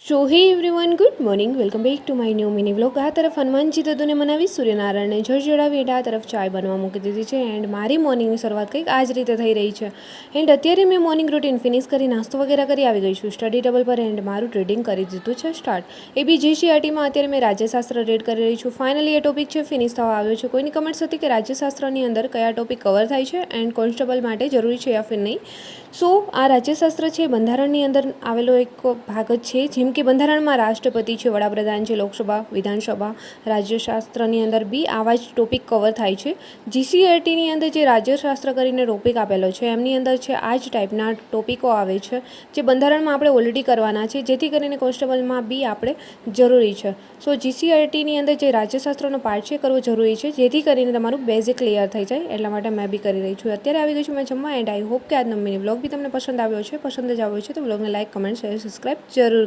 સો હે everyone, good morning, welcome back to my new mini vlog. આ તરફ હનુમાનજી દદુને મનાવી સૂર્યનારાયણને જળ ચડાવી એટલે આ તરફ ચાય બનવા મૂકી દીધી છે. એન્ડ મારી મોર્નિંગની શરૂઆત કંઈક આ જ રીતે થઈ રહી છે. એન્ડ અત્યારે મેં મોર્નિંગ રૂટીન ફિનિશ કરી નાસ્તો વગેરે કરી આવી ગઈ છું સ્ટડી ટેબલ પર. એન્ડ મારું ટ્રેડિંગ કરી દીધું છે સ્ટાર્ટ. એ બી GCRTમાં અત્યારે મેં રાજ્યશાસ્ત્ર રીડ કરી રહી છું. ફાઇનલી એ ટોપિક છે ફિનિશ થવા આવ્યો છે. કોઈની કમેન્ટ્સ હતી કે રાજ્યશાસ્ત્રની અંદર કયા ટોપિક કવર થાય છે એન્ડ કોન્સ્ટેબલ માટે જરૂરી છે યા ફિર નહીં. સો આ રાજ્યશાસ્ત્ર છે બંધારણની અંદર આવેલો એક ભાગ જ છે. જેમ કે બંધારણમાં રાષ્ટ્રપતિ છે, વડાપ્રધાન છે, લોકસભા, વિધાનસભા, રાજ્યશાસ્ત્રની અંદર બી આવા જ ટોપિક કવર થાય છે. GCRTની અંદર જે રાજ્યશાસ્ત્ર કરીને ટોપિક આપેલો છે એમની અંદર છે આ જ ટાઈપના ટોપિકો આવે છે જે બંધારણમાં આપણે ઓલરેડી કરવાના છે, જેથી કરીને કોન્સ્ટેબલમાં બી આપણે જરૂરી છે. સો GCRTની અંદર જે રાજ્યશાસ્ત્રનો પાર્ટ છે કરવો જરૂરી છે, જેથી કરીને તમારું બેઝિક ક્લિયર થઈ જાય. એટલા માટે મેં બી કરી રહી છું. અત્યારે આવી ગઈ છું મેં જમવા. એન્ડ આઈ હોપ કે આજનો મિની વ્લોગ બી તમને પસંદ આવ્યો છે. પસંદ જ આવ્યો છે તો વ્લોગને લાઈક, કમેન્ટ, શેર, સબસ્ક્રાઈબ જરૂર